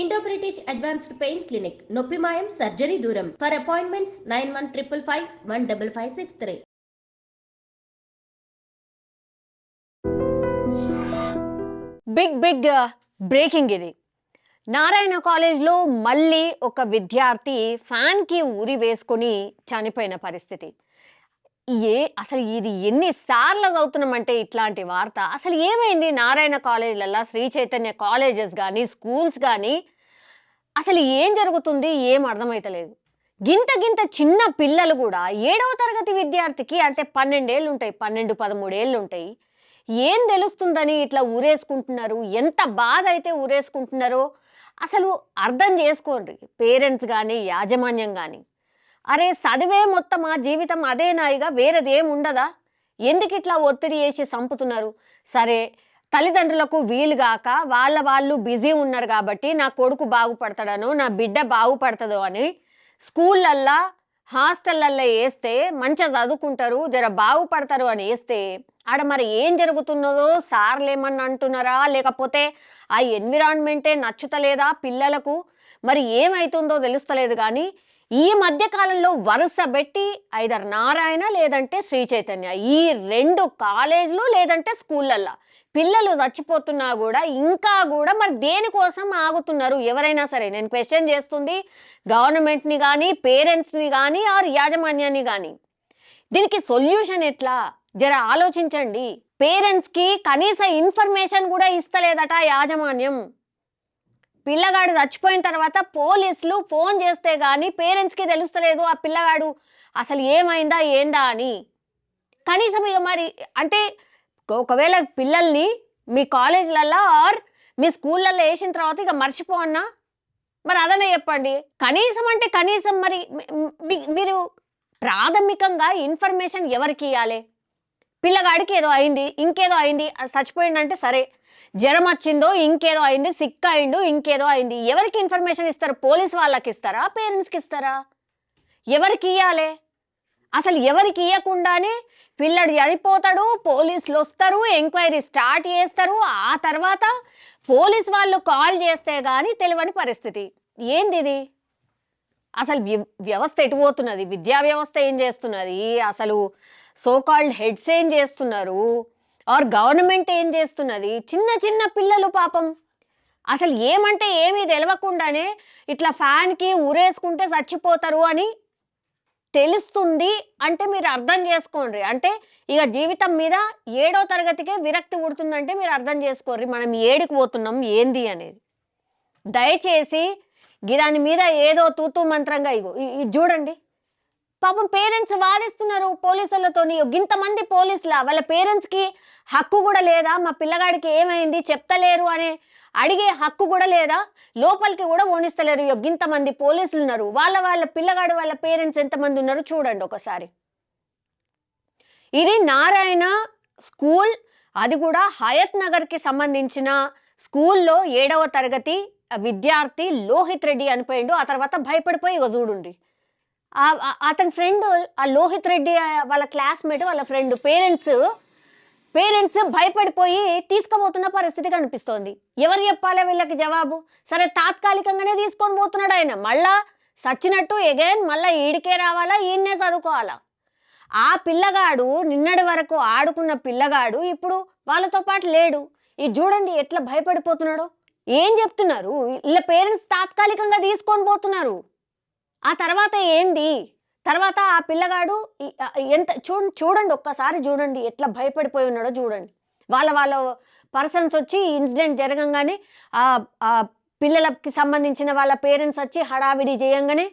Indo British advanced pain clinic నొప్పి మాయం surgery దూరం ఫర్ అపాయింట్మెంట్స్ 9155515563. బిగ్ బ్రేకింగ్ ఇది. నారాయణ కాలేజ్లో మళ్ళీ ఒక విద్యార్థి ఫ్యాన్కి ఉరి వేసుకొని చనిపోయిన పరిస్థితి. అసలు ఇది ఎన్నిసార్లు అవుతున్నామంటే ఇట్లాంటి వార్త. అసలు ఏమైంది నారాయణ కాలేజ్లల్లో, శ్రీ చైతన్య కాలేజెస్ కానీ, స్కూల్స్ కానీ అసలు ఏం జరుగుతుంది ఏం అర్థమైతలేదు. గింత చిన్న పిల్లలు కూడా 7వ తరగతి విద్యార్థికి అంటే 12 ఏళ్ళు ఉంటాయి, 12, 13 ఏళ్ళు ఉంటాయి. ఏం తెలుస్తుందని ఇట్లా ఊరేసుకుంటున్నారు. ఎంత బాధ అయితే ఊరేసుకుంటున్నారో అసలు అర్థం చేసుకోండి పేరెంట్స్ కానీ, యాజమాన్యం కానీ. అరే చదివే మొత్తమా జీవితం అదేనా, ఇక వేరేదేం ఉండదా? ఎందుకు ఇట్లా ఒత్తిడి చేసి చంపుతున్నారు? సరే, తల్లిదండ్రులకు వీలుగాక వాళ్ళు బిజీ ఉన్నారు కాబట్టి నా కొడుకు బాగుపడతాడనో, నా బిడ్డ బాగుపడుతుందో అని స్కూళ్ళల్లో, హాస్టళ్ళల్లో వేస్తే మంచిగా చదువుకుంటారు, జర బాగుపడతారు అని వేస్తే ఆడ మరి ఏం జరుగుతున్నదో సార్లు ఏమన్నా అంటున్నారా, లేకపోతే ఆ ఎన్విరాన్మెంటే నచ్చుతలేదా పిల్లలకు, మరి ఏమైతుందో తెలుస్తలేదు. కానీ ఈ మధ్య కాలంలో వరుస పెట్టి ఐదర్ నారాయణ లేదంటే శ్రీ చైతన్య, ఈ 2 కాలేజీలు లేదంటే స్కూళ్ళల్లో పిల్లలు చచ్చిపోతున్నా కూడా ఇంకా కూడా మరి దేనికోసం ఆగుతున్నారు ఎవరైనా సరే? నేను క్వశ్చన్ చేస్తుంది గవర్నమెంట్ని కానీ, పేరెంట్స్ని కానీ, ఆర్ యాజమాన్యాన్ని కానీ. దీనికి సొల్యూషన్ ఎట్లా జర ఆలోచించండి. పేరెంట్స్కి కనీస ఇన్ఫర్మేషన్ కూడా ఇస్తలేదట యాజమాన్యం. పిల్లగాడు చచ్చిపోయిన తర్వాత పోలీసులు ఫోన్ చేస్తే గానీ పేరెంట్స్కి తెలుస్తలేదు ఆ పిల్లగాడు అసలు ఏమైందా ఏందా అని. కనీసం ఇక మరి అంటే ఒకవేళ పిల్లల్ని మీ కాలేజీలలో ఆర్ మీ స్కూళ్ళల్లో వేసిన తర్వాత ఇక మర్చిపోన్నా, మరి అదనే చెప్పండి. కనీసం అంటే కనీసం మరి మీరు ప్రాథమికంగా ఇన్ఫర్మేషన్ ఎవరికి ఇవ్వాలి? పిల్లగాడికి ఏదో అయింది, ఇంకేదో అయింది, చచ్చిపోయిందంటే సరే, జ్వరం వచ్చిందో ఇంకేదో అయింది, సిక్ అయిండు ఇంకేదో అయింది, ఎవరికి ఇన్ఫర్మేషన్ ఇస్తారు? పోలీస్ వాళ్ళకి ఇస్తారా, పేరెంట్స్కి ఇస్తారా? ఎవరికి ఇవ్వాలి? అసలు ఎవరికి ఇవ్వకుండానే పిల్లడు చనిపోతాడు, పోలీసులు వస్తారు, ఎంక్వైరీ స్టార్ట్ చేస్తారు, ఆ తర్వాత పోలీస్ వాళ్ళు కాల్ చేస్తే కానీ తెలియని పరిస్థితి. ఏంది ఇది? అసలు వ్యవస్థ ఎటు పోతున్నది? విద్యా వ్యవస్థ ఏం చేస్తున్నది? అసలు సోకాల్డ్ హెడ్స్ ఏం చేస్తున్నారు? ఆర్ గవర్నమెంట్ ఏం చేస్తున్నది? చిన్న పిల్లలు పాపం అసలు ఏమంటే ఏమీ తెలియకుండానే ఇట్లా ఫ్యాన్కి ఊరేసుకుంటే చచ్చిపోతారు అని తెలుస్తుంది అంటే మీరు అర్థం చేసుకోండి. అంటే ఇక జీవితం మీద 7వ తరగతికే విరక్తి పుడుతుందంటే మీరు అర్థం చేసుకోర్రి మనం ఏడికి పోతున్నాం ఏంది అనేది. దయచేసి దాని మీద ఏదో తూతూ మంత్రంగా ఇది చూడండి. పాపం పేరెంట్స్ వాదిస్తున్నారు పోలీసులతోని. ఇంతమంది పోలీసులా? వాళ్ళ పేరెంట్స్కి హక్కు కూడా లేదా? మా పిల్లగాడికి ఏమైంది చెప్తలేరు అనే అడిగే హక్కు కూడా లేదా? లోపలికి కూడా ఓనిస్తలేరు. ఇంతమంది పోలీసులు ఉన్నారు, వాళ్ళ పిల్లగాడు వాళ్ళ పేరెంట్స్ ఎంతమంది ఉన్నారు చూడండి ఒకసారి. ఇది నారాయణ స్కూల్, అది కూడా హయత్ నగర్కి సంబంధించిన స్కూల్లో 7వ తరగతి విద్యార్థి లోహిత్ రెడ్డి అనిపోయిండు. ఆ తర్వాత భయపడిపోయి చూడండి అతని ఫ్రెండ్, ఆ లోహిత్ రెడ్డి వాళ్ళ క్లాస్మేట్, వాళ్ళ ఫ్రెండ్ పేరెంట్స్ భయపడిపోయి తీసుకుపోతున్న పరిస్థితి కనిపిస్తోంది. ఎవరు చెప్పాలి వీళ్ళకి జవాబు? సరే, తాత్కాలికంగానే తీసుకొని పోతున్నాడు ఆయన, మళ్ళా సచ్చినట్టు ఎగైన్ మళ్ళా ఈడికే రావాలా, ఈయన్నే చదువుకోవాలా? ఆ పిల్లగాడు నిన్నటి వరకు ఆడుకున్న పిల్లగాడు ఇప్పుడు వాళ్ళతో పాటు లేడు. ఇది చూడండి ఎట్లా భయపడిపోతున్నాడో. ఏం చెప్తున్నారు వీళ్ళ పేరెంట్స్? తాత్కాలికంగా తీసుకొని పోతున్నారు. ఆ తర్వాత ఏంది? తర్వాత ఆ పిల్లగాడు ఎంత చూడండి ఒక్కసారి చూడండి ఎట్లా భయపడిపోయి ఉన్నాడో చూడండి. వాళ్ళ పర్సన్స్ వచ్చి ఇన్సిడెంట్ జరగంగానే ఆ పిల్లలకి సంబంధించిన వాళ్ళ పేరెంట్స్ వచ్చి హడావిడి చేయంగానే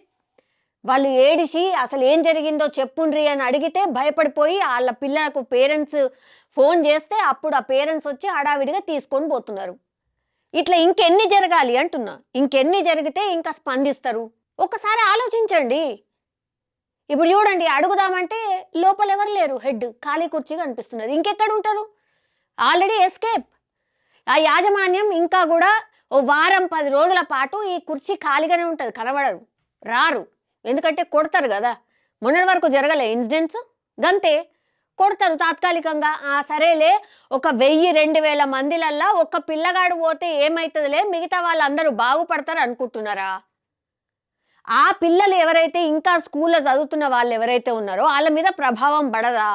వాళ్ళు ఏడిసి అసలు ఏం జరిగిందో చెప్పుండ్రి అని అడిగితే భయపడిపోయి వాళ్ళ పిల్లలకు పేరెంట్స్ ఫోన్ చేస్తే అప్పుడు ఆ పేరెంట్స్ వచ్చి హడావిడిగా తీసుకొని పోతున్నారు. ఇట్లా ఇంకెన్ని జరగాలి అంటున్నా? ఇంకెన్ని జరిగితే ఇంకా స్పందిస్తారు? ఒకసారి ఆలోచించండి. ఇప్పుడు చూడండి, అడుగుదామంటే లోపల ఎవరు లేరు, హెడ్ ఖాళీ కుర్చీ కనిపిస్తున్నది. ఇంకెక్కడ ఉంటారు? Already escape. ఆ యాజమాన్యం ఇంకా కూడా ఓ వారం 10 రోజుల పాటు ఈ కుర్చీ ఖాళీగానే ఉంటుంది, కనబడరు, రారు. ఎందుకంటే కొడతారు కదా. మొన్నటి వరకు జరగలే ఇన్సిడెంట్స్? గంతే. కొడతారు తాత్కాలికంగా. సరేలే ఒక 1000-2000 మందిలల్లా ఒక్క పిల్లగాడు పోతే ఏమైతుందిలే, మిగతా వాళ్ళందరూ బాగుపడతారు అనుకుంటున్నారా? ఆ పిల్లలు ఎవరైతే ఇంకా స్కూల్లో చదువుతున్న వాళ్ళు ఎవరైతే ఉన్నారో వాళ్ళ మీద ప్రభావం పడదా?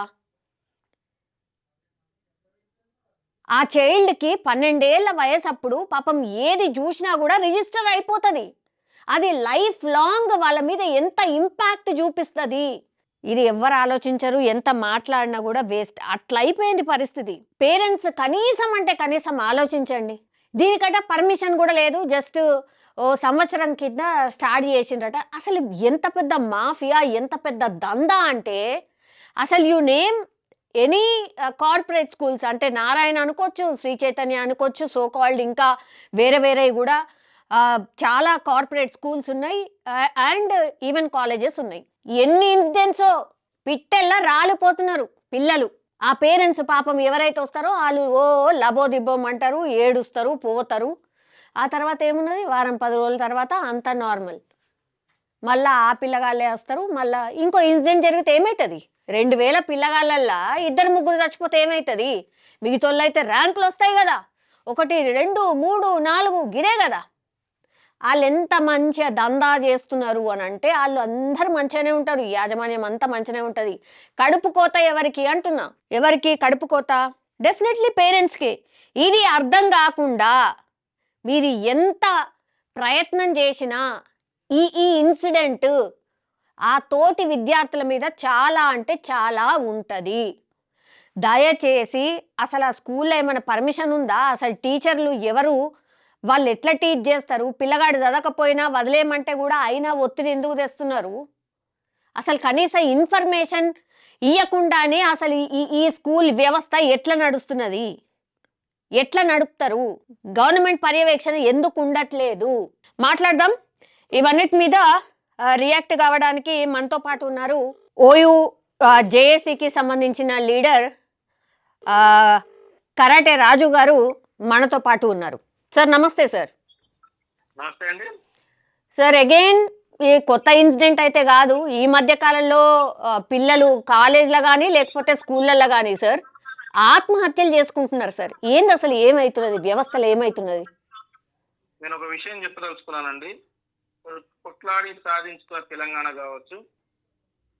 ఆ చైల్డ్‌కి 12 ఏళ్ల వయసప్పుడు పాపం ఏది జూషినా గూడా రిజిస్టర్ అయిపోతది. అది లైఫ్ లాంగ్ వాళ్ళ మీద ఎంత ఇంపాక్ట్ జూపిస్తది. ఇది ఎవ్వరు ఆలోచించరు. ఎంత మాట్లాడినా గూడా వేస్ట్. అట్లయిపోయింది పరిస్థితి. పేరెంట్స్ కనీసం అంటే కనీసం ఆలోచించండి. దీనికట పర్మిషన్ గూడా లేదు. జస్ట్ ఓ సంవత్సరం కింద స్టార్ట్ జేసిండ్రట. అసలు ఎంత పెద్ద మాఫియా, ఎంత పెద్ద దందా అంటే అసలు you name any corporate schools అంటే నారాయణ అనుకోవచ్చు, శ్రీ చైతన్య అనుకోవచ్చు, సో కాల్డ్ ఇంకా వేరే వేరేవి గూడా చాలా కార్పొరేట్ స్కూల్స్ ఉన్నాయి. అండ్ ఈవెన్ కాలేజెస్ ఉన్నాయి. ఎన్ని ఇన్సిడెంట్సో పిట్టెల్లా రాలిపోతున్నారు పిల్లలు. ఆ పేరెంట్స్ పాపం ఎవరైతే వస్తారో వాళ్ళు ఓ లబోదిబ్బోం అంటారు, ఏడుస్తారు, పోతారు. ఆ తర్వాత ఏమున్నది, వారం 10 రోజుల తర్వాత అంతా నార్మల్. మళ్ళా ఆ పిల్లగాళ్ళే వస్తారు. మళ్ళా ఇంకో ఇన్సిడెంట్ జరిగితే ఏమవుతుంది? 2000 పిల్లగాళ్ళల్లా 2-3 చచ్చిపోతే ఏమవుతుంది? మిగతాళ్ళైతే ర్యాంకులు వస్తాయి కదా. 1, 2, 3, 4 గిదే కదా. వాళ్ళు ఎంత మంచిగా దందా చేస్తున్నారు అని అంటే వాళ్ళు అందరూ మంచిగానే ఉంటారు. యాజమాన్యం అంతా మంచిగానే ఉంటుంది. కడుపు కోత ఎవరికి అంటున్నా? ఎవరికి కడుపు కోత? డెఫినెట్లీ పేరెంట్స్కి. ఇది అర్థం కాకుండా మీరు ఎంత ప్రయత్నం చేసినా ఈ ఈ ఇన్సిడెంట్ ఆ తోటి విద్యార్థుల మీద చాలా అంటే చాలా ఉంటుంది. దయచేసి అసలు ఆ స్కూల్లో ఏమైనా పర్మిషన్ ఉందా? అసలు టీచర్లు ఎవరు? వాళ్ళు ఎట్లా టీచ్ చేస్తారు? పిల్లగాడు చదవకపోయినా వదిలేయమంటే కూడా అయినా ఒత్తిడి ఎందుకు తెస్తున్నారు? అసలు కనీస ఇన్ఫర్మేషన్ ఇయ్యకుండానే అసలు ఈ ఈ స్కూల్ వ్యవస్థ ఎట్లా నడుస్తున్నది? ఎట్లా నడుపుతారు? గవర్నమెంట్ పర్యవేక్షణ ఎందుకు ఉండట్లేదు? మాట్లాడదాం. ఇవన్నిటి మీద రియాక్ట్ కావడానికి మనతో పాటు ఉన్నారు ఓయూ జేఏసీకి సంబంధించిన లీడర్ కరాటే రాజు గారు మనతో పాటు ఉన్నారు. సార్ నమస్తే సార్. నమస్తే అండి. సార్ అగైన్ ఈ కొత్త ఇన్సిడెంట్ అయితే కాదు. ఈ మధ్య కాలంలో పిల్లలు కాలేజ్లో కానీ లేకపోతే స్కూళ్ళల్లో కానీ సార్ ఆత్మహత్యలు చేసుకుంటున్నారు సార్. ఏంది అసలు ఏమవుతున్నది? వ్యవస్థలో ఏమవుతున్నది? నేను ఒక విషయం చెప్పదలుచుకున్నానండి. కొట్లాడి సాధించుకున్న తెలంగాణ కావచ్చు,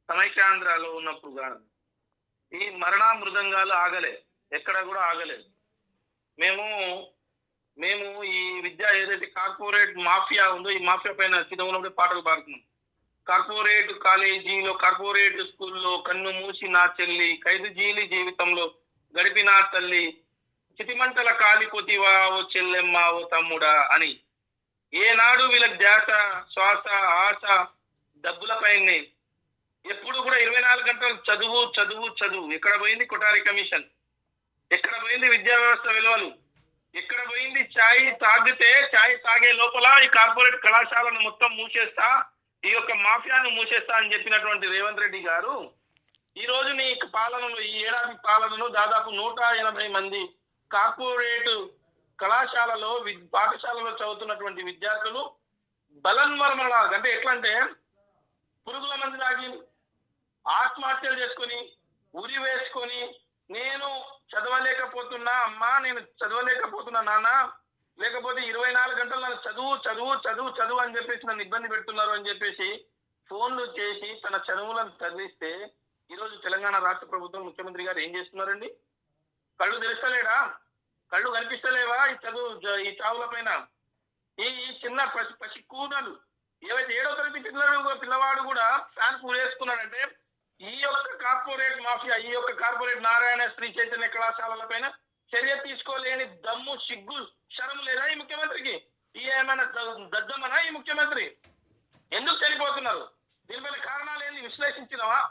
సమైక్యాంధ్రాలో ఉన్నప్పుడు కాదు, ఈ మరణ మృదంగాలు ఆగలే, ఎక్కడ కూడా ఆగలేదు. మేము ఈ విద్య ఏదైతే కార్పొరేట్ మాఫియా ఉందో ఈ మాఫియా పైన చిన్నప్పుడు పాటలు పాడుతున్నాం. కార్పొరేట్ కాలేజీలో, కార్పొరేట్ స్కూల్లో కన్ను మూసి నా చెల్లి, ఖైదు జీలి జీవితంలో గడిపిన తల్లి, చితిమంటల కాలిపోతివా ఓ చెల్లెమ్మ ఓ తమ్ముడా అని ఏనాడు వీళ్ళ ధ్యాస, శ్వాస, ఆశ డబ్బులపైనే. ఎప్పుడు కూడా 24 గంటలు చదువు చదువు చదువు. ఎక్కడ పోయింది కొఠారి కమిషన్? ఎక్కడ పోయింది విద్యా వ్యవస్థ విలువలు? ఎక్కడ పోయింది ఛాయ్ తాగే లోపల ఈ కార్పొరేట్ కళాశాలను మొత్తం మూసేస్తా, ఈ యొక్క మాఫియాను మూసేస్తా అని చెప్పినటువంటి రేవంత్ రెడ్డి గారు ఈ రోజు నీ పాలనలో, ఈ ఏడాది పాలనలో దాదాపు 180 మంది కార్పొరేట్ కళాశాలలో పాఠశాలలో చదువుతున్నటువంటి విద్యార్థులు బలన్మరణాలు. అంటే ఎట్లా అంటే పురుగుల మంది తాగి ఆత్మహత్యలు చేసుకొని, ఉరి వేసుకొని, నేను చదవలేకపోతున్నా అమ్మా, నేను చదవలేకపోతున్నా నాన్న, లేకపోతే 24 గంటలు నన్ను చదువు చదువు చదువు చదువు అని చెప్పేసి నన్ను ఇబ్బంది పెడుతున్నారు అని చెప్పేసి ఫోన్లు చేసి తన చదువులను తరలిస్తే ఈరోజు తెలంగాణ రాష్ట్ర ప్రభుత్వం ముఖ్యమంత్రి గారు ఏం చేస్తున్నారండి? కళ్ళు తెరుస్తలేడా? కళ్ళు కనిపిస్తలేవా ఈ చదువు ఈ చావుల పైన? ఈ చిన్న పసి కూనలు ఏవైతే 7వ తరగతి పిల్లవాడు కూడా ఫ్యాన్ వేసుకున్నాడంటే ఈ యొక్క కార్పొరేట్ మాఫియా, ఈ యొక్క కార్పొరేట్ నారాయణ శ్రీ చైతన్య కళాశాలల పైన చర్య తీసుకోలేని దమ్ము, సిగ్గు, శరం లేదా ఈ ముఖ్యమంత్రికి? ఈ ఏమైనా దద్దమనా ఈ ముఖ్యమంత్రి? ఎందుకు చనిపోతున్నారు? దీనిపైన కారణాలు ఏంటి విశ్లేషించినవా?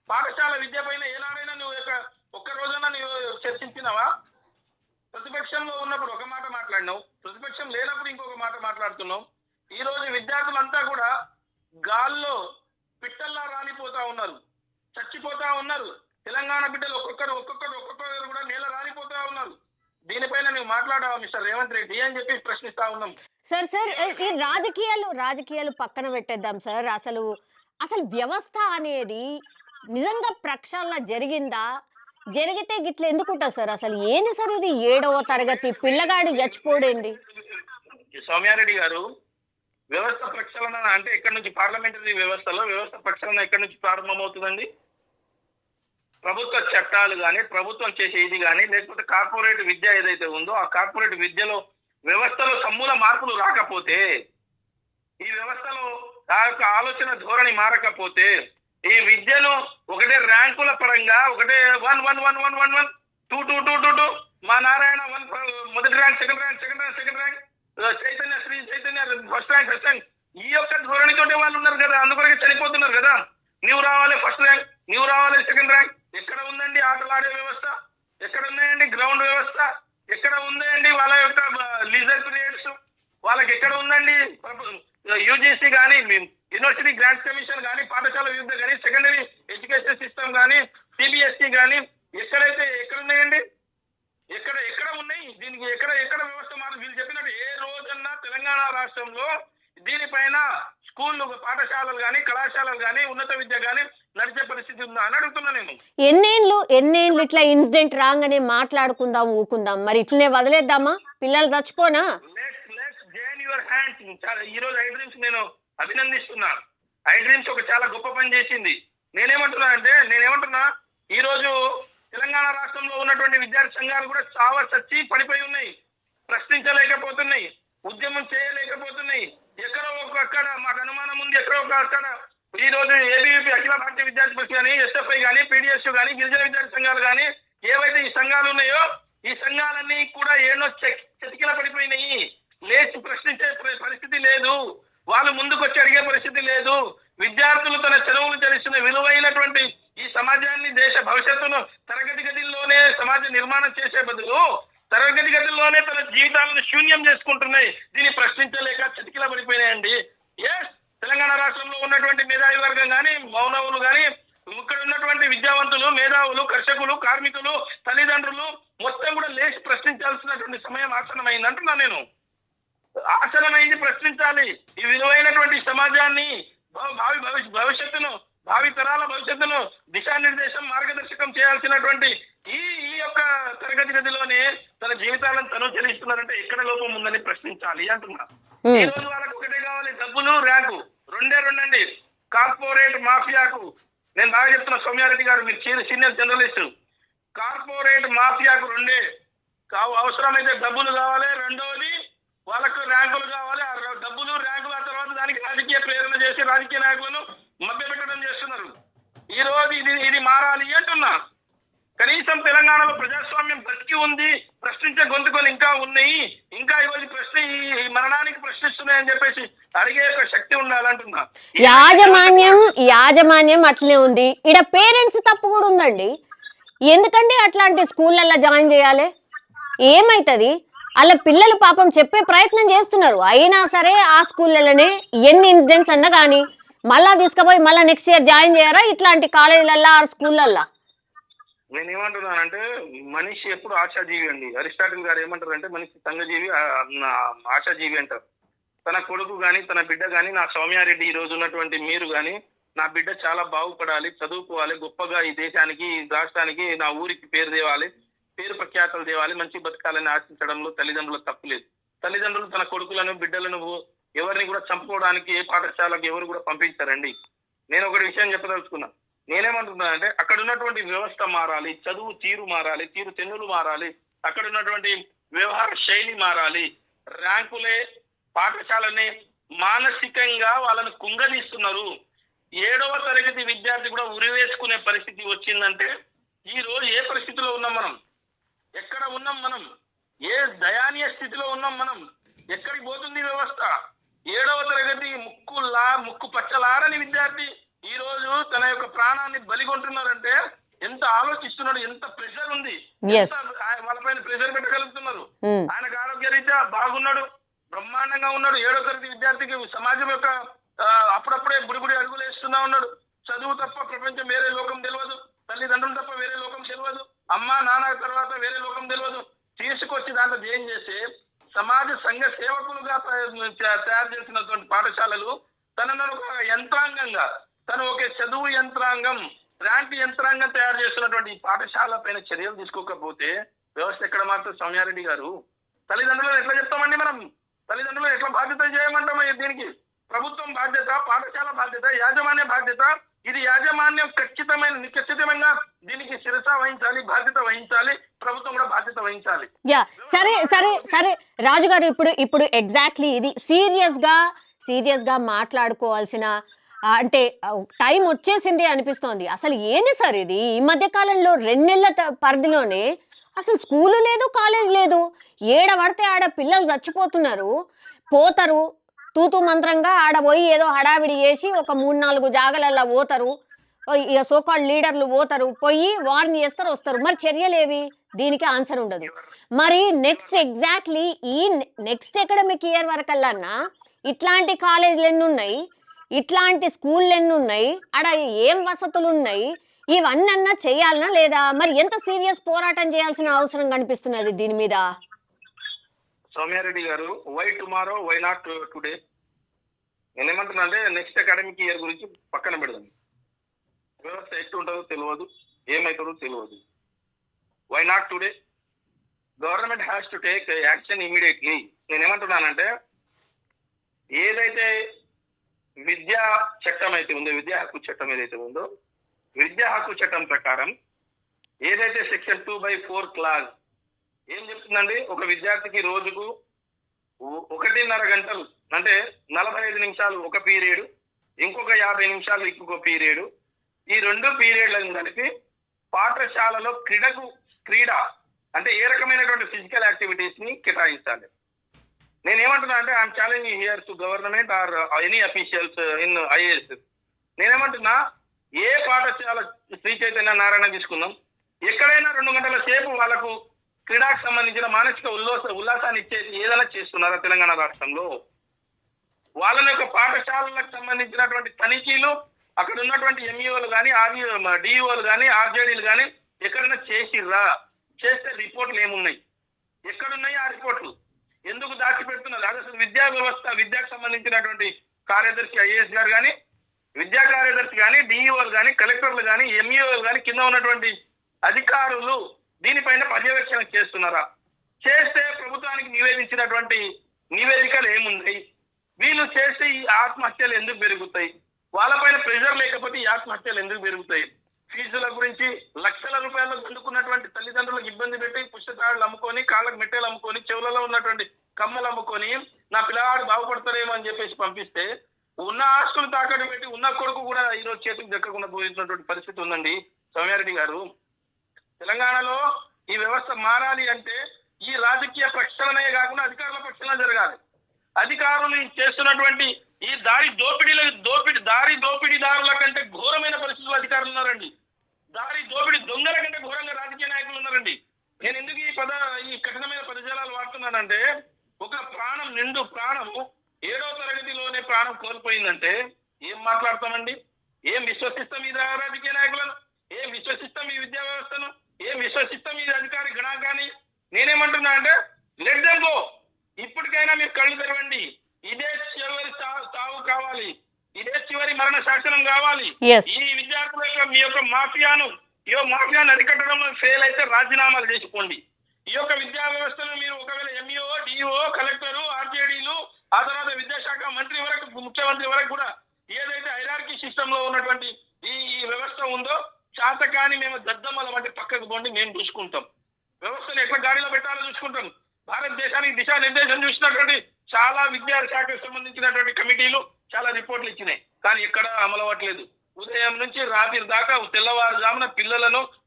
పాఠశాల విద్య పైన ఏనాడైనా నువ్వు ఒక్క రోజున నువ్వు చర్చించినవా? ప్రతిపక్షంలో ఉన్నప్పుడు ఒక మాట మాట్లాడినావు, ప్రతిపక్షం లేనప్పుడు ఇంకొక మాట మాట్లాడుతున్నావు. ఈ రోజు విద్యార్థులంతా కూడా గాల్లో పిట్టల్లా రాలిపోతా ఉన్నారు, చచ్చిపోతా ఉన్నారు. తెలంగాణ బిడ్డలు ఒక్కొక్కరు కూడా నేల రాలిపోతా ఉన్నారు. దీనిపైన నువ్వు మాట్లాడావా మిస్టర్ రేవంత్ రెడ్డి అని చెప్పి ప్రశ్నిస్తా ఉన్నాం. సార్ ఈ రాజకీయాలు పక్కన పెట్టేద్దాం సార్. అసలు వ్యవస్థ అనేది నిజంగా ప్రక్షాళన జరిగిందా? జరిగితే గిట్ల ఎందుకుంటా సార్? అసలు ఏంది సార్ ఇది? 7వ తరగతి పిల్లగాడు చచ్చిపోడేంది? సౌమ్యారెడ్డి గారు, వ్యవస్థ ప్రక్షాళన అంటే ఎక్కడి నుంచి, పార్లమెంటరీ వ్యవస్థలో వ్యవస్థ ప్రక్షాళన ఎక్కడి నుంచి ప్రారంభమవుతుందండి? ప్రభుత్వ చట్టాలు కానీ, ప్రభుత్వం చేసే ఇది కానీ, లేకపోతే కార్పొరేట్ విద్య ఏదైతే ఉందో ఆ కార్పొరేట్ విద్యలో వ్యవస్థలో సమూల మార్పులు రాకపోతే, ఈ వ్యవస్థలో ఆ యొక్క ఆలోచన ధోరణి మారకపోతే, ఈ విద్యను ఒకటే ర్యాంకుల పరంగా ఒకటే 1 2 మా నారాయణ 1 మొదటి rank, second rank, Chaitanya Sri Chaitanya first rank, ఈ యొక్క ధోరణితోటే వాళ్ళు ఉన్నారు కదా, అందుకొరకే చనిపోతున్నారు కదా. నీవు రావాలి ఫస్ట్ ర్యాంక్, నీవు రావాలి సెకండ్ ర్యాంక్. ఎక్కడ ఉందండి ఆటలాడే వ్యవస్థ? ఎక్కడ ఉన్నాయండి గ్రౌండ్ వ్యవస్థ? ఎక్కడ ఉందండి వాళ్ళ యొక్క లీజర్ పీరియడ్స్? వాళ్ళకి ఎక్కడ ఉందండి యూజీసీ కానీ, యూనివర్సిటీ గ్రాంట్స్ కమిషన్ కానీ, పాఠశాల విద్య కానీ, సెకండరీ ఎడ్యుకేషన్ సిస్టమ్ కానీ, సిబిఎస్ఈ కానీ, ఎక్కడ ఉన్నాయండి? ఎక్కడ ఉన్నాయి? దీనికి ఎక్కడ వ్యవస్థ మారు? వీళ్ళు చెప్పినట్టు ఏ రోజన్నా తెలంగాణ రాష్ట్రంలో దీనిపైన స్కూళ్ళు, పాఠశాలలు కానీ, కళాశాలలు కానీ, ఉన్నత విద్య కానీ నడిచే పరిస్థితి ఉందా అని అడుగుతున్నా నేను. ఎన్నేళ్ళు ఇట్లా ఇన్సిడెంట్ రాగానే మాట్లాడుకుందాం, ఊకుందాం, మరి ఇట్లనే వదిలేద్దామా? పిల్లలు చచ్చిపోనా? Let's join your hands. ఈ రోజు ఐ డ్రీమ్స్ నేను అభినందిస్తున్నా. ఐ డ్రీమ్స్ ఒక చాలా గొప్ప పని చేసింది. నేనేమంటున్నా ఈ రోజు తెలంగాణ రాష్ట్రంలో ఉన్నటువంటి విద్యార్థి సంఘాలు కూడా చచ్చి పడిపోయి ఉన్నాయి, ప్రశ్నించలేకపోతున్నాయి, ఉద్యమం చేయలేకపోతున్నాయి. ఎక్కడో ఒక్కడ మాకు అనుమానం ఉంది, ఎక్కడో అక్కడ ఈ రోజు ఏబీవీపీ అఖిల భారతీయ విద్యార్థి పరిషత్ కానీ, ఎస్ఎఫ్ఐ కానీ, పీడిఎస్ కానీ, గిరిజన విద్యార్థి సంఘాలు కానీ, ఏవైతే ఈ సంఘాలు ఉన్నాయో ఈ సంఘాలన్నీ కూడా ఏనో చతికిల పడిపోయినాయి. లేచి ప్రశ్నించే పరిస్థితి లేదు, వాళ్ళు ముందుకు వచ్చి అడిగే పరిస్థితి లేదు. విద్యార్థులు తన చెరువులు చరిస్తున్న విలువైనటువంటి ఈ సమాజాన్ని, దేశ భవిష్యత్తును తరగతి గదిలోనే సమాజ నిర్మాణం చేసే బదులు తరగతి గదిలోనే తన జీవితాలను శూన్యం చేసుకుంటున్నాయి. దీన్ని ప్రశ్నించలేక చతికిల పడిపోయినాయండి. ఎస్, తెలంగాణ రాష్ట్రంలో ఉన్నటువంటి మేధావి వర్గం కానీ, మౌనవులు కానీ, ఇక్కడ ఉన్నటువంటి విద్యావంతులు, మేధావులు, కర్షకులు, కార్మికులు, తల్లిదండ్రులు మొత్తం కూడా లేచి ప్రశ్నించాల్సినటువంటి సమయం ఆసనమైంది అంటున్నా నేను. ఆసనమైంది, ప్రశ్నించాలి. ఈ విలువైనటువంటి సమాజాన్ని, భవిష్యత్తును, భావి తరాల భవిష్యత్తును దిశానిర్దేశం, మార్గదర్శకం చేయాల్సినటువంటి ఈ యొక్క తరగతి గదిలోనే తన జీవితాలను తను చెల్లిస్తున్నారంటే ఎక్కడ లోపం ఉందని ప్రశ్నించాలి అంటున్నా. ఈ రోజు వాళ్ళకి ఒకటే కావాలి, డబ్బులు, ర్యాంకు. రెండండి. కార్పొరేట్ మాఫియాకు నేను బాగా చెప్తున్నా సౌమ్యారెడ్డి గారు, మీరు సీనియర్ జర్నలిస్ట్. కార్పొరేట్ మాఫియాకు రెండే అవసరమైతే డబ్బులు కావాలి, రెండోది వాళ్ళకు ర్యాంకులు కావాలి. ఆ డబ్బులు, ర్యాంకులు, ఆ తర్వాత దానికి రాజకీయ ప్రేరణ చేసి రాజకీయ నాయకులను మభ్యపెట్టడం చేస్తున్నారు. ఈ రోజు ఇది మారాలి అంటున్నా. కనీసం తెలంగాణలో ప్రజాస్వామ్యం బ్రతికి ఉంది, ప్రశ్నించే గొంతుకొని ఇంకా ఉన్నాయి, ఇంకా ఈరోజు ఈ మరణానికి ప్రశ్నిస్తున్నాయని చెప్పేసి అడిగే శక్తి ఉండాలంటున్నా. యాజమాన్యం అట్లనే ఉంది. ఇక్కడ పేరెంట్స్ తప్పు కూడా ఉందండి. ఎందుకంటే అట్లాంటి స్కూళ్ళల్లో జాయిన్ చేయాలి? ఏమైతుంది? అలా పిల్లలు పాపం చెప్పే ప్రయత్నం చేస్తున్నారు, అయినా సరే ఆ స్కూళ్ళలోనే ఎన్ని ఇన్సిడెంట్స్ అన్నా కానీ మళ్ళా తీసుకుపోయి మళ్ళీ నెక్స్ట్ ఇయర్ జాయిన్ చేయరా ఇట్లాంటి కాలేజీలల్లో, ఆ స్కూళ్ళల్లో? నేనేమంటున్నానంటే మనిషి ఎప్పుడు ఆశాజీవి అండి. అరిస్టాటిల్ గారు ఏమంటారంటే మనిషి సంఘజీవి, ఆశాజీవి అంటారు. తన కొడుకు కానీ, తన బిడ్డ కానీ, నా సౌమ్యారెడ్డి ఈ రోజు ఉన్నటువంటి మీరు కానీ, నా బిడ్డ చాలా బాగుపడాలి, చదువుకోవాలి, గొప్పగా ఈ దేశానికి, ఈ రాష్ట్రానికి, నా ఊరికి పేరు తేవాలి, పేరు ప్రఖ్యాతలు తేవాలి, మంచి బతకాలని ఆశించడంలో తల్లిదండ్రులకు తప్పులేదు. తల్లిదండ్రులు తన కొడుకులను, బిడ్డలను ఎవరిని కూడా చంపుకోవడానికి ఏ పాఠశాలకు ఎవరు కూడా పంపించారండి. నేను ఒకటి విషయం చెప్పదలుచుకున్నా. నేనేమంటున్నానంటే అక్కడ ఉన్నటువంటి వ్యవస్థ మారాలి, చదువు తీరు మారాలి, తీరు తెన్నులు మారాలి, అక్కడ ఉన్నటువంటి వ్యవహార శైలి మారాలి. ర్యాంకులే పాఠశాలని మానసికంగా వాళ్ళని కుంగదీస్తున్నారు. 7వ తరగతి విద్యార్థి కూడా ఉరివేసుకునే పరిస్థితి వచ్చిందంటే ఈ రోజు ఏ పరిస్థితిలో ఉన్నాం మనం? ఎక్కడ ఉన్నాం మనం? ఏ దయానీయ స్థితిలో ఉన్నాం మనం? ఎక్కడికి పోతుంది వ్యవస్థ? 7వ తరగతి ముక్కు పచ్చలారని విద్యార్థి ఈ రోజు తన యొక్క ప్రాణాన్ని బలిగొంటున్నారంటే ఎంత ఆలోచిస్తున్నాడు, ఎంత ప్రెషర్ ఉంది, వాళ్ళపైన ప్రెషర్ పెట్టగలుగుతున్నారు. ఆయనకు ఆరోగ్య రీత్యా బాగున్నాడు, బ్రహ్మాండంగా ఉన్నాడు. 7వ తరగతి విద్యార్థికి సమాజం యొక్క అప్పుడప్పుడే బుడిబుడి అడుగులు వేస్తున్నా ఉన్నాడు. చదువు తప్ప ప్రపంచం వేరే లోకం తెలియదు, తల్లిదండ్రులు తప్ప వేరే లోకం తెలియదు, అమ్మ నాన్న తర్వాత వేరే లోకం తెలియదు. తీసుకొచ్చి దాంట్లో ఏం చేస్తే సమాజ సంఘ సేవకులుగా తయారు చేసినటువంటి పాఠశాలలు తనను ఒక యంత్రాంగంగా, తను ఒక చదువు యంత్రాంగం, ర్యాంక్ యంత్రాంగం తయారు చేస్తున్నటువంటి ఈ పాఠశాల పైన చర్యలు తీసుకోకపోతే వ్యవస్థ ఎక్కడ మారుతుంది? సౌమ్యారెడ్డి గారు, తల్లిదండ్రులను ఎట్లా చెప్తామండి మనం? తల్లిదండ్రులను ఎట్లా బాధ్యత చేయమంటాం? దీనికి ప్రభుత్వం బాధ్యత, పాఠశాల బాధ్యత, యాజమాన్య బాధ్యత. ఇది యాజమాన్యం ఖచ్చితంగా దీనికి శిరస వహించాలి, బాధ్యత వహించాలి. ప్రభుత్వం కూడా బాధ్యత వహించాలి. యా, సరే సరే సరే రాజు గారు, ఇప్పుడు ఎగ్జాక్ట్లీ ఇది సీరియస్ గా మాట్లాడుకోవాల్సిన అంటే టైం వచ్చేసింది అనిపిస్తోంది. అసలు ఏంది సార్ ఇది? ఈ మధ్య కాలంలో 2 నెలల పరిధిలోనే అసలు స్కూలు లేదు, కాలేజ్ లేదు. ఏడ పడితే ఆడ పిల్లలు చచ్చిపోతున్నారు, పోతారు తూతు మంత్రంగా. ఆడ పోయి ఏదో హడావిడి చేసి ఒక 3-4 జాగలల్లా పోతారు, ఇక సోకాల్డ్ లీడర్లు పోతారు, పోయి వార్న్ చేస్తారు, వస్తారు. మరి చర్యలేవి? దీనికి ఆన్సర్ ఉండదు. మరి ఎగ్జాక్ట్లీ ఈ నెక్స్ట్ అకాడమిక్ ఇయర్ వరకల్లా ఇట్లాంటి కాలేజీలు ఎన్ని ఉన్నాయి, ఇట్లాంటి స్కూళ్ళు ఎన్ని ఉన్నాయి, ఆడ ఏం వసతులు ఉన్నాయి, ఇవన్నీ చేయాలనా లేదా? మరి ఎంత సీరియస్ పోరాటం చేయాల్సిన అవసరం కనిపిస్తున్నది దీని మీద? సౌమ్యారెడ్డి గారు, why tomorrow, why not today? నేనేమంటున్నా అంటే నెక్స్ట్ అకాడమిక్ ఇయర్ గురించి పక్కన పెడదాం. వ్యవస్థ ఎట్టుంటుందో తెలియదు, ఏమవుతుందో తెలియదు. Why not today? Government has to take action immediately. నేనేమంటున్నానంటే ఏదైతే విద్యా చట్టం అయితే ఉందో, విద్యా హక్కు చట్టం ఏదైతే ఉందో, విద్యా హక్కు చట్టం ప్రకారం ఏదైతే సెక్షన్ 2/4 క్లాజ్ ఏం చెప్తుందండి? ఒక విద్యార్థికి రోజుకు 1.5 గంటలు అంటే 45 నిమిషాలు ఒక పీరియడ్, ఇంకొక 50 నిమిషాలు ఇంకొక పీరియడ్, ఈ 2 పీరియడ్లను కలిపి పాఠశాలలో క్రీడ అంటే ఏ రకమైనటువంటి ఫిజికల్ యాక్టివిటీస్ ని కేటాయించాలి. నేనేమంటున్నా అంటే I'm challenging here to government or any officials in IAS. నేనేమంటున్నా, ఏ పాఠశాల శ్రీ చైతన్య నారాయణ తీసుకుందాం, ఎక్కడైనా 2 గంటల సేపు వాళ్ళకు క్రీడాకు సంబంధించిన మానసిక ఉల్లాసాన్ని ఇచ్చేది ఏదైనా చేస్తున్నారా తెలంగాణ రాష్ట్రంలో? వాళ్ళ యొక్క పాఠశాలలకు సంబంధించినటువంటి తనిఖీలు అక్కడ ఉన్నటువంటి ఎంఈఓలు కానీ, డిఈఓలు కానీ, ఆర్జేడీలు కానీ ఎక్కడైనా చేసిర్రా? చేస్తే రిపోర్ట్లు ఏమున్నాయి? ఎక్కడున్నాయి ఆ రిపోర్ట్లు? ఎందుకు దాచిపెడుతున్నారు? అసలు విద్యా వ్యవస్థ, విద్యకు సంబంధించినటువంటి కార్యదర్శి ఐఏఎస్ గారు కానీ, విద్యా కార్యదర్శి కానీ, డిఈఓలు కానీ, కలెక్టర్లు కానీ, ఎంఈఓలు కానీ, కింద ఉన్నటువంటి అధికారులు దీనిపైన పర్యవేక్షణ చేస్తున్నారా? చేస్తే ప్రభుత్వానికి నివేదించినటువంటి నివేదికలు ఏముంటాయి? వీళ్ళు చేస్తే ఈ ఆత్మహత్యలు ఎందుకు పెరుగుతాయి? వాళ్ళపైన ప్రెషర్ లేకపోతే ఈ ఆత్మహత్యలు ఎందుకు పెరుగుతాయి? ఫీజుల గురించి లక్షల రూపాయలు అందుకున్నటువంటి తల్లిదండ్రులకు ఇబ్బంది పెట్టి పుస్తకాలు అమ్ముకొని, కాళ్ళకు మెట్టెలు అమ్ముకొని, చెవులలో ఉన్నటువంటి కమ్మలు అమ్ముకొని నా పిల్లవాడు బాగుపడతారేమో అని చెప్పేసి పంపిస్తే ఉన్న ఆస్తులు తాకట్టు పెట్టి ఉన్న కొడుకు కూడా ఈరోజు చేతికి దక్కకుండా పోయినటువంటి పరిస్థితి ఉందండి. సౌమ్యారెడ్డి గారు, తెలంగాణలో ఈ వ్యవస్థ మారాలి అంటే ఈ రాజకీయ ప్రక్షాళనే కాకుండా అధికారుల ప్రక్షాళన జరగాలి. అధికారులు చేస్తున్నటువంటి ఈ దారి దోపిడీదారుల కంటే ఘోరమైన పరిస్థితుల్లో అధికారులు ఉన్నారండి. దారి దోపిడీ దొంగల కంటే ఘోరంగా రాజకీయ నాయకులు ఉన్నారండి. నేను ఎందుకు ఈ కఠినమైన పదజాలాలు వాడుతున్నానంటే, ఒక నిండు ప్రాణము 7వ తరగతిలోనే ప్రాణం కోల్పోయిందంటే ఏం మాట్లాడతామండి? ఏం విశ్వసిస్తాం ఈ రాజకీయ నాయకులను? ఏం విశ్వసిస్తాం ఈ విద్యా వ్యవస్థను? ఏం విశ్వసిస్తాం ఈ అధికారి గణాంకాన్ని? నేనేమంటున్నా అంటే లెట్ దెమ్ గో. ఇప్పటికైనా మీరు కళ్ళు తెరవండి. ఇదే చివరి సావు కావాలి, ఇదే చివరి మరణ శాసనం కావాలి. ఈ విద్యార్థుల యొక్క మీ యొక్క మాఫియాను అరికట్టడంలో ఫెయిల్ అయితే రాజీనామాలు చేసుకోండి. ఈ యొక్క విద్యా వ్యవస్థను మీరు ఒకవేళ ఎంఈఓ, డిఓ, కలెక్టర్, ఆర్జేడీలు, ఆ తర్వాత విద్యాశాఖ మంత్రి వరకు, ముఖ్యమంత్రి వరకు కూడా ఏదైతే హైరార్కీ సిస్టమ్ లో ఉన్నటువంటి ఈ వ్యవస్థ ఉందో, శాతకాన్ని మేము దద్దమ్మల వంటి పక్కకు పోండి, మేము చూసుకుంటాం. వ్యవస్థను ఎట్లా గాడిలో పెట్టాలో చూసుకుంటాం. భారతదేశానికి దిశానిర్దేశం చూసినటువంటి చాలా విద్యాశాఖకు సంబంధించినటువంటి కమిటీలు చాలా రిపోర్ట్లు ఇచ్చినాయి, కానీ ఎక్కడ అమలు అవ్వట్లేదు. ఉదయం నుంచి రాత్రి దాకా తెల్లవారుజామున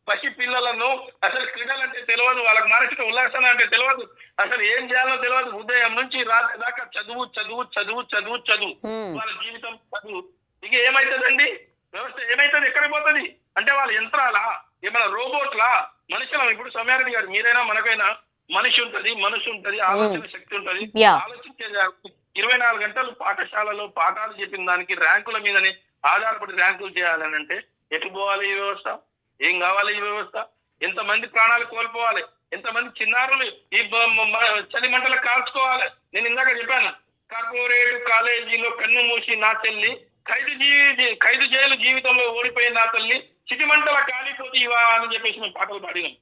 పసి పిల్లలను అసలు క్రీడలు అంటే తెలియదు, వాళ్ళకి మానసిక ఉల్లాసం అంటే తెలియదు, అసలు ఏం చేయాలో తెలియదు. ఉదయం నుంచి రాత్రి దాకా చదువు చదువు చదువు చదువు చదువు వాళ్ళ జీవితం చదువు. ఇక ఏమైతుందండి? వ్యవస్థ ఏమైతుంది? ఎక్కడికి పోతుంది? అంటే వాళ్ళ యంత్రాలా, ఏమైనా రోబోట్లా, మనుషులం? ఇప్పుడు సౌమ్యారెడ్డి గారు, మీరైనా మనకైనా మనసు ఉంటది, ఆలోచన శక్తి ఉంటది. ఆలోచించే 24 గంటలు పాఠశాలలో పాఠాలు చెప్పిన దానికి ర్యాంకుల మీదనే ఆధారపడి ర్యాంకులు చేయాలని అంటే ఎటు పోవాలి ఈ వ్యవస్థ? ఏం కావాలి ఈ వ్యవస్థ? ఎంతమంది ప్రాణాలు కోల్పోవాలి? ఎంతమంది చిన్నారులు ఈ చలి మంటలకు కాల్చుకోవాలి? నేను ఇందాక చెప్పాను, కార్పొరేట్ కాలేజీలో కన్ను మూసి నా తల్లి, ఖైదు జైలు జీవితంలో ఓడిపోయిన నా తల్లి, చిటిమంటల కాలిపోతే ఇవా అని చెప్పేసి మేము పాటలు పాడినాం.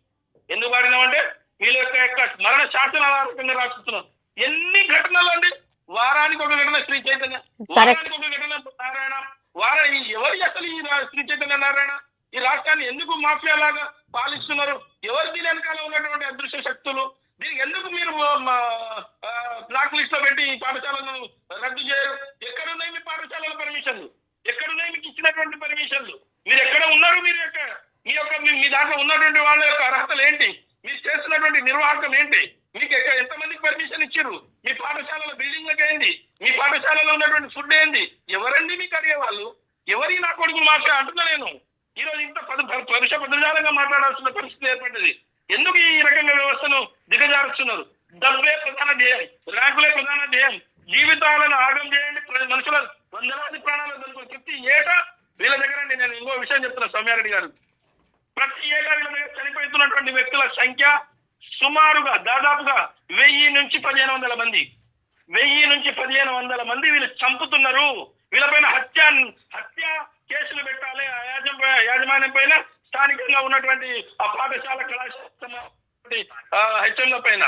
ఎందుకు పాడినామంటే వీళ్ళ యొక్క మరణ శాసనాధారకంగా రాస్తున్నాం. ఎన్ని ఘటనలు అండి, వారానికి ఒక ఘటన శ్రీ చైతన్య, వారానికి ఒక ఘటన నారాయణ, ఎవరు అసలు ఈ శ్రీ చైతన్య నారాయణ ఈ రాష్ట్రాన్ని ఎందుకు మాఫియా లాగా పాలిస్తున్నారు? ఎవరు దీని వెనకాల ఉన్నటువంటి అదృశ్య శక్తులు? దీనికి ఎందుకు మీరు బ్లాక్ లిస్ట్ లో పెట్టి ఈ పాఠశాలను రద్దు చేయరు? ఎక్కడున్నాయి మీ పాఠశాలల పర్మిషన్లు? ఎక్కడున్నాయి మీకు ఇచ్చినటువంటి పర్మిషన్లు? మీరు ఎక్కడ ఉన్నారు? మీ దాంట్లో ఉన్నటువంటి వాళ్ళ యొక్క అర్హతలు ఏంటి? మీరు చేస్తున్నటువంటి నిర్వాహకం ఏంటి? మీకు ఎంతమందికి పర్మిషన్ ఇచ్చారు? మీ పాఠశాలల బిల్డింగ్లకు ఏంది? మీ పాఠశాలలో ఉన్నటువంటి ఫుడ్ ఏంది? ఎవరండి మీకు అడిగే వాళ్ళు? ఎవరి నా కొడుకు మాఫియా అంటున్నా నేను. ఈ రోజు ఇంత పదజాలంగా మాట్లాడాల్సిన పరిస్థితి ఏర్పడ్డది. ఎందుకు ఈ రకంగా వ్యవస్థను దిగజారుస్తున్నారు? డబ్బే ప్రధాన ధ్యేయం, ర్యాంకులే ప్రధాన ధ్యేయం. జీవితాలను ఆగం చేయండి, మనుషుల వందలాది ప్రాణాలు దొరుకుతాయి. ప్రతి ఏటా వీళ్ళ దగ్గర నేను ఇంకో విషయం చెప్తున్నా సౌమ్యారెడ్డి గారు, ప్రతి ఏటా వీళ్ళ దగ్గర చనిపోతున్నటువంటి వ్యక్తుల సంఖ్య సుమారుగా దాదాపుగా 1000 నుంచి 1500 మంది. 1000 నుంచి 1500 మంది వీళ్ళు చంపుతున్నారు. వీళ్ళపైన హత్య కేసులు పెట్టాలి. యాజమాన్యం పైన, స్థానికంగా ఉన్నటువంటి ఆ పాఠశాల కళాశాల హెచ్ఎంల పైన.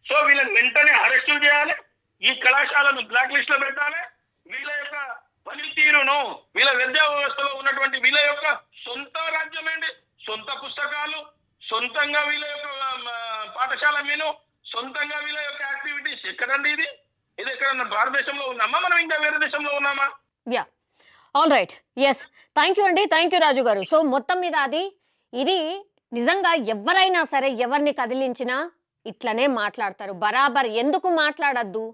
సో వీళ్ళని వెంటనే అరెస్టులు చేయాలి, ఈ కళాశాలను బ్లాక్ లిస్ట్ లో పెట్టాలి. వీళ్ళ యొక్క పనితీరును, వీళ్ళ విద్యా వ్యవస్థలో ఉన్నటువంటి వీళ్ళ యొక్క సొంత రాజ్యం ఏంటి, సొంత పుస్తకాలు, సొంతంగా వీళ్ళ యొక్క పాఠశాల మీను, సొంతంగా వీళ్ళ యొక్క యాక్టివిటీస్ ఎక్కడండి? ఇది ఎక్కడన్నా భారతదేశంలో ఉన్నామా? మనం ఇంకా వేరే దేశంలో ఉన్నామా? Yeah, all right, yes, thank you అండి, థ్యాంక్ యూ రాజు గారు. సో మొత్తం మీద ఇది నిజంగా ఎవరైనా సరే ఎవరిని కదిలించినా ఇట్లనే మాట్లాడతారు. బరాబర్ ఎందుకు మాట్లాడద్దు?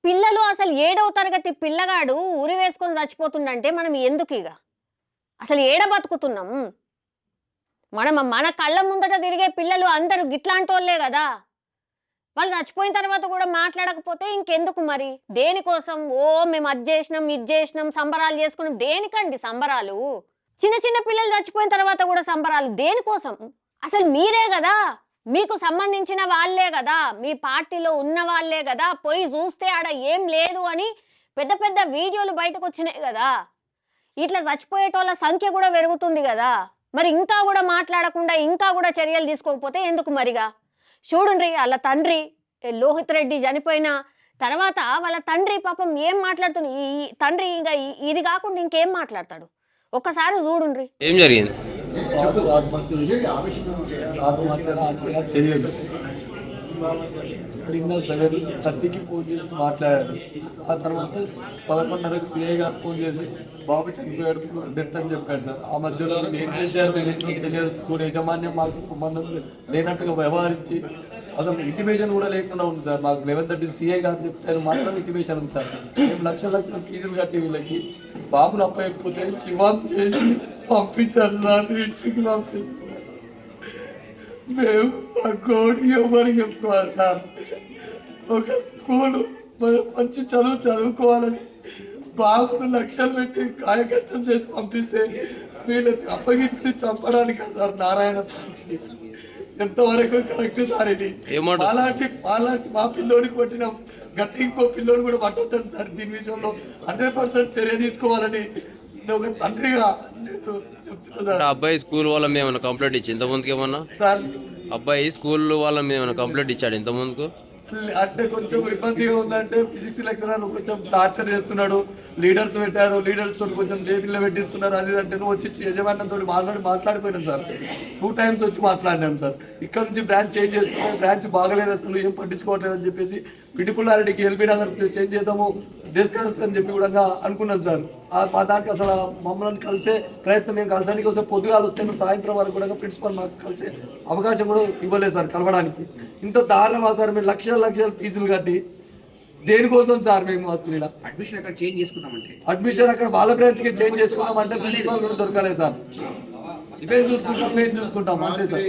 పిల్లలు అసలు 7వ తరగతి పిల్లగాడు ఉరి వేసుకొని చచ్చిపోతుండంటే మనం ఎందుకు ఇక అసలు ఏడ బతుకుతున్నాం? మన కళ్ళ ముందట తిరిగే పిల్లలు అందరూ గిట్లాంటి వాళ్ళే కదా. వాళ్ళు చచ్చిపోయిన తర్వాత కూడా మాట్లాడకపోతే ఇంకెందుకు మరి? దేనికోసం? మేము అది చేసినాం, ఇది చేసినాం, సంబరాలు చేసుకున్నాం. దేనికండి సంబరాలు? చిన్న చిన్న పిల్లలు చచ్చిపోయిన తర్వాత కూడా సంబరాలు దేనికోసం? అసలు మీరే కదా, మీకు సంబంధించిన వాళ్ళే కదా, మీ పార్టీలో ఉన్న వాళ్ళే కదా పోయి చూస్తే ఆడ ఏం లేదు అని పెద్ద పెద్ద వీడియోలు బయటకు వచ్చినాయి కదా. ఇట్లా చచ్చిపోయేటోళ్ళ సంఖ్య కూడా పెరుగుతుంది కదా. మరి ఇంకా కూడా మాట్లాడకుండా ఇంకా కూడా చర్యలు తీసుకోకపోతే ఎందుకు మరిగా? చూడండి, వాళ్ళ తండ్రి లోహిత్ రెడ్డి చనిపోయిన తర్వాత వాళ్ళ తండ్రి పాపం ఏం మాట్లాడుతుంది. ఈ తండ్రి ఇంకా ఇది కాకుండా ఇంకేం మాట్లాడతాడు? ఒక్కసారి చూడండి ఏం జరిగింది. తెలియదు. నిన్న 7:30కి ఫోన్ చేసి మాట్లాడాడు. ఆ తర్వాత 11:30కి సిఐ గారు ఫోన్ చేసి బాబు చనిపోయాడు, డెత్ అని చెప్పాడు సార్. ఆ మధ్యలో ఏం చేశారు తెలియదు. స్కూల్ యాజమాన్యం మాకు సంబంధం లేనట్టుగా వ్యవహరించి అసలు ఇంటిమేషన్ కూడా లేకుండా ఉంది సార్. మాకు 11:30 సిఐ గారు చెప్తారు మాత్రం ఇంటిమేషన్ ఉంది సార్. మేము లక్షల ఫీజులు కట్టి వీళ్ళకి బాబును అప్పకపోతే శివం చేసి పంపించారు సార్. ఇంటికి పంపిస్తారు. మేము ఆ కోడి ఎవరికి చెప్పుకోవాలి సార్? ఒక స్కూలు మంచి చదువుకోవాలని బాబును లక్షలు పెట్టి కాయ కష్టం చేసి పంపిస్తే వీళ్ళకి అప్పగించి చంపడానికి సార్ నారాయణ పంచి ఎంతవరకు కరెక్ట్ సార్? ఇది అలాంటి మా పిల్లోడికి పట్టిన గత ఇంకో పిల్లోని కూడా పట్టొద్దని సార్. దీని విషయంలో 100% చర్య తీసుకోవాలని ఒక తండ్రిగా చెప్తున్నా సార్. అబ్బాయి స్కూల్ వాళ్ళ మీద ఏమైనా కంప్లైంట్ ఇచ్చి ఇంతకుముందుకు ఏమన్నా సార్? అబ్బాయి స్కూల్ వాళ్ళ మీద ఏమైనా కంప్లైంట్ ఇచ్చాడు ఇంతకుముందుకు? అంటే కొంచెం ఇబ్బందిగా ఉందంటే ఫిజిక్స్ లెక్చరర్ కొంచెం టార్చర్ చేస్తున్నాడు. లీడర్స్ పెట్టారు, లీడర్స్ తోటి కొంచెం లేబిల్లో పెట్టిస్తున్నారు. అది అంటే నువ్వు వచ్చి యజమానంతో మాట్లాడిపోయినాం సార్. 2 times వచ్చి మాట్లాడినాం సార్. ఇక్కడ నుంచి బ్రాంచ్ చేంజ్ చేసుకున్నాం. బ్రాంచ్ బాగలేదు, అసలు ఏం పట్టించుకోవట్లేదు అని చెప్పేసి పిటిపుల్లారెడ్డికి ఎల్బీ నగర్ చేంజ్ చేద్దాము డిస్కస్ అని చెప్పి కూడా అనుకున్నాం సార్. మా దానికి అసలు మమ్మల్ని కలిసే ప్రయత్నం మేము కలిసడానికి వస్తే పొద్దుగాలు వస్తే సాయంత్రం వరకు కూడా ప్రిన్సిపల్ మాకు కలిసే అవకాశం కూడా ఇవ్వలేదు సార్ కలవడానికి. ఇంత దారుణమా సార్? మేము లక్షల ఫీజులు కట్టి దేనికోసం సార్? మేము అసలు అడ్మిషన్ అక్కడ చేంజ్ చేసుకున్నామంటే అడ్మిషన్ అక్కడ వాళ్ళ బ్రాంచ్కి చేంజ్ చేసుకున్నామంటే ప్రిన్సిపల్ కూడా దొరకలేదు సార్. మేము చూసుకుంటాం అంతే సార్.